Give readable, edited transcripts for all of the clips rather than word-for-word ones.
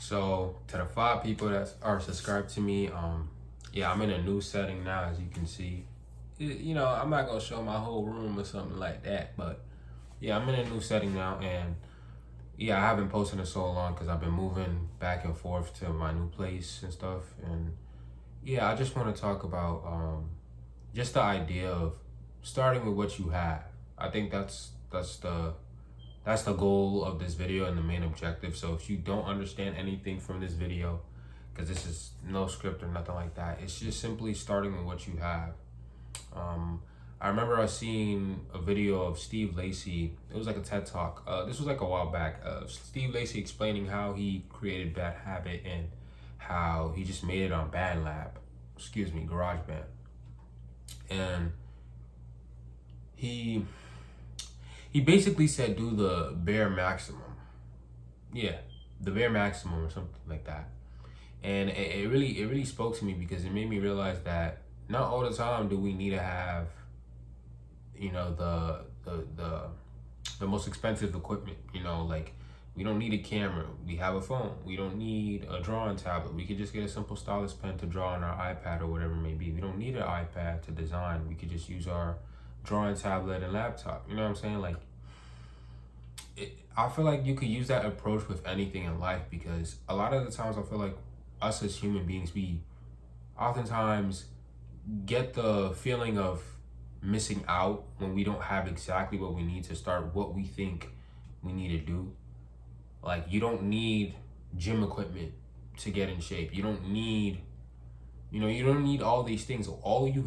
So to the 5 people that are subscribed to me, yeah, I'm in a new setting now, as you can see. I'm not gonna show my whole room or something like that, but yeah, I'm in a new setting now, and yeah, I haven't posted in so long because I've been moving back and forth to my new place and stuff, and yeah, I just want to talk about just the idea of starting with what you have. I think that's the goal of this video and the main objective. So if you don't understand anything from this video, because this is no script or nothing like that, it's just simply starting with what you have. Um, I remember I seen a video of Steve Lacy. It was like a TED talk. This was like a while back. Steve Lacy explaining how he created Bad Habit and how he just made it on GarageBand. And he he basically said do the bare maximum. Yeah, the bare maximum or something like that. And it really spoke to me because it made me realize that not all the time do we need to have, the most expensive equipment. Like, we don't need a camera. We have a phone. We don't need a drawing tablet. We could just get a simple stylus pen to draw on our iPad or whatever it may be. We don't need an iPad to design. We could just use our drawing tablet and laptop. You know what I'm saying? Like, I feel like you could use that approach with anything in life, because a lot of the times I feel like us as human beings, we oftentimes get the feeling of missing out when we don't have exactly what we need to start what we think we need to do. Like, you don't need gym equipment to get in shape. You don't need, you don't need all these things. All you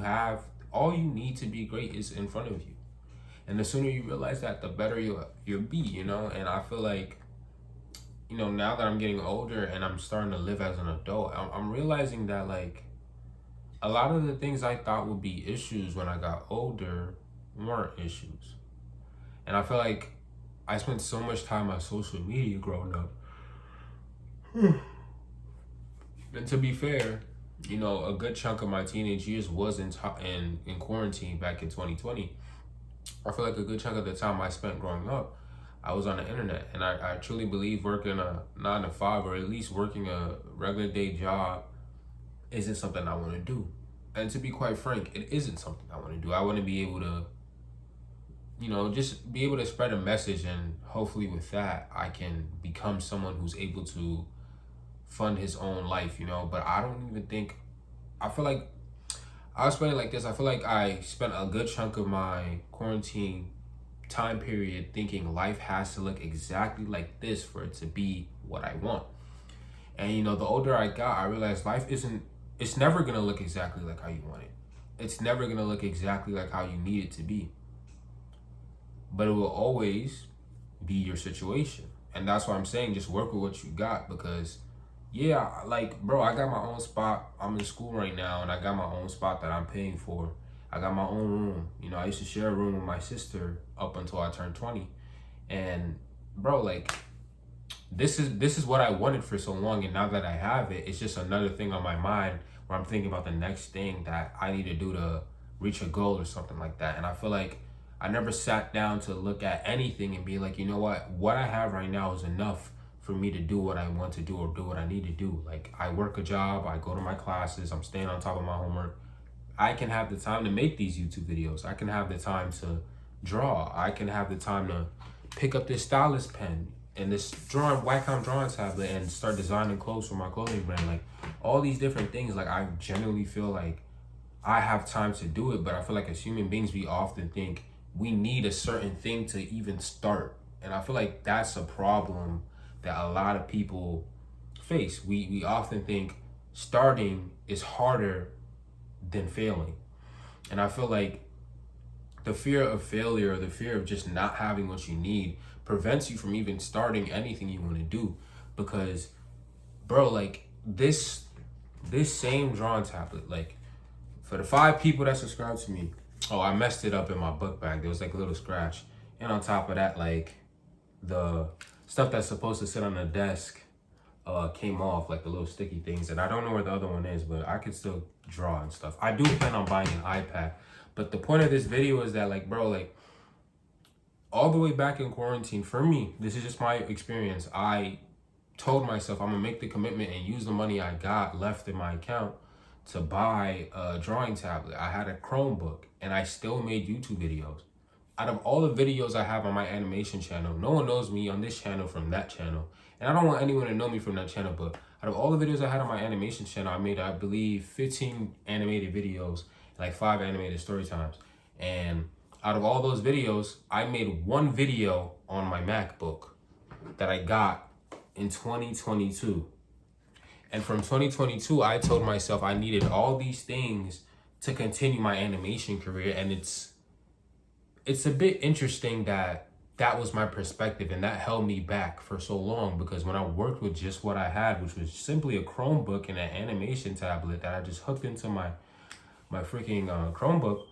need to be great is in front of you. And the sooner you realize that, the better you'll be, And I feel like, now that I'm getting older and I'm starting to live as an adult, I'm realizing that, like, a lot of the things I thought would be issues when I got older weren't issues. And I feel like I spent so much time on social media growing up. And to be fair, a good chunk of my teenage years was in quarantine back in 2020. I feel like a good chunk of the time I spent growing up, I was on the internet. And I truly believe working a 9 to 5, or at least working a regular day job, isn't something I want to do. And to be quite frank, it isn't something I want to do. I want to be able to, just be able to spread a message, and hopefully with that, I can become someone who's able to fund his own life, But I don't even think, I feel like, I'll explain it like this. I feel like I spent a good chunk of my quarantine time period thinking life has to look exactly like this for it to be what I want. And the older I got, I realized it's never gonna look exactly like how you want it. It's never gonna look exactly like how you need it to be. But it will always be your situation. And that's why I'm saying just work with what you got, because yeah, like, bro, I got my own spot. I'm in school right now, and I got my own spot that I'm paying for. I got my own room. I used to share a room with my sister up until I turned 20. And bro, like, this is what I wanted for so long, and now that I have it, it's just another thing on my mind where I'm thinking about the next thing that I need to do to reach a goal or something like that. And I feel like I never sat down to look at anything and be like, what I have right now is enough for me to do what I want to do or do what I need to do. Like, I work a job, I go to my classes, I'm staying on top of my homework. I can have the time to make these YouTube videos. I can have the time to draw. I can have the time to pick up this stylus pen and this Wacom drawing tablet and start designing clothes for my clothing brand. Like, all these different things, like, I genuinely feel like I have time to do it. But I feel like as human beings, we often think we need a certain thing to even start. And I feel like that's a problem that a lot of people face. We often think starting is harder than failing. And I feel like the fear of failure, or the fear of just not having what you need, prevents you from even starting anything you want to do. Because, bro, like, this same drawing tablet, like, for the 5 people that subscribe to me, I messed it up in my book bag. There was like a little scratch. And on top of that, like, the stuff that's supposed to sit on the desk came off, like the little sticky things. And I don't know where the other one is, but I could still draw and stuff. I do plan on buying an iPad. But the point of this video is that, like, bro, like, all the way back in quarantine, for me, this is just my experience. I told myself I'm gonna make the commitment and use the money I got left in my account to buy a drawing tablet. I had a Chromebook and I still made YouTube videos. Out of all the videos I have on my animation channel, no one knows me on this channel from that channel. And I don't want anyone to know me from that channel, but out of all the videos I had on my animation channel, I made, I believe, 15 animated videos, like 5 animated story times. And out of all those videos, I made one video on my MacBook that I got in 2022. And from 2022, I told myself I needed all these things to continue my animation career. And it's a bit interesting that that was my perspective and that held me back for so long, because when I worked with just what I had, which was simply a Chromebook and an animation tablet that I just hooked into my freaking Chromebook,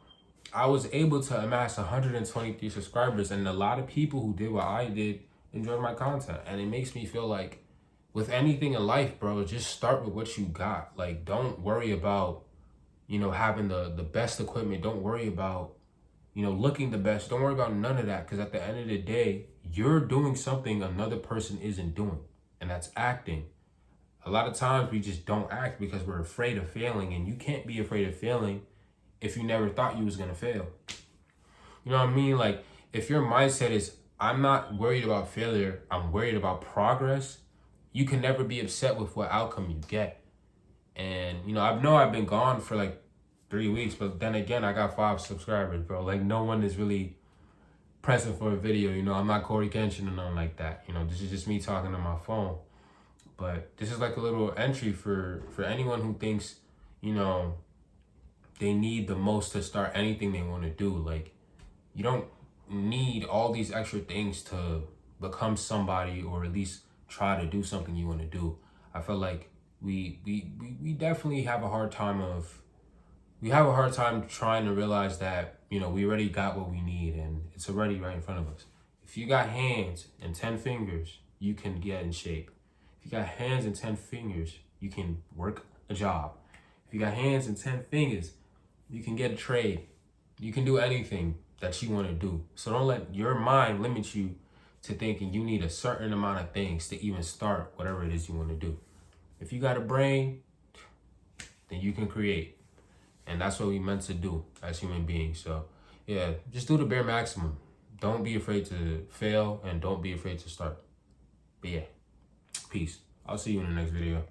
I was able to amass 123 subscribers, and a lot of people who did what I did enjoyed my content. And it makes me feel like with anything in life, bro, just start with what you got. Like, don't worry about, having the best equipment. Don't worry about, looking the best. Don't worry about none of that, because at the end of the day, you're doing something another person isn't doing, and that's acting. A lot of times we just don't act because we're afraid of failing, and you can't be afraid of failing if you never thought you was gonna fail. You know what I mean? Like, if your mindset is, I'm not worried about failure, I'm worried about progress, you can never be upset with what outcome you get. And, I know I've been gone for like 3 weeks, but then again, I got 5 subscribers, bro. Like, no one is really pressing for a video, I'm not Corey Kenshin or nothing like that. This is just me talking on my phone. But this is like a little entry for anyone who thinks, they need the most to start anything they want to do. Like, you don't need all these extra things to become somebody, or at least try to do something you want to do. I feel like we definitely have a hard time trying to realize that, we already got what we need and it's already right in front of us. If you got hands and 10 fingers, you can get in shape. If you got hands and 10 fingers, you can work a job. If you got hands and 10 fingers, you can get a trade. You can do anything that you want to do. So don't let your mind limit you to thinking you need a certain amount of things to even start whatever it is you want to do. If you got a brain, then you can create. And that's what we meant to do as human beings. So yeah, just do the bare maximum. Don't be afraid to fail, and don't be afraid to start. But yeah, peace. I'll see you in the next video.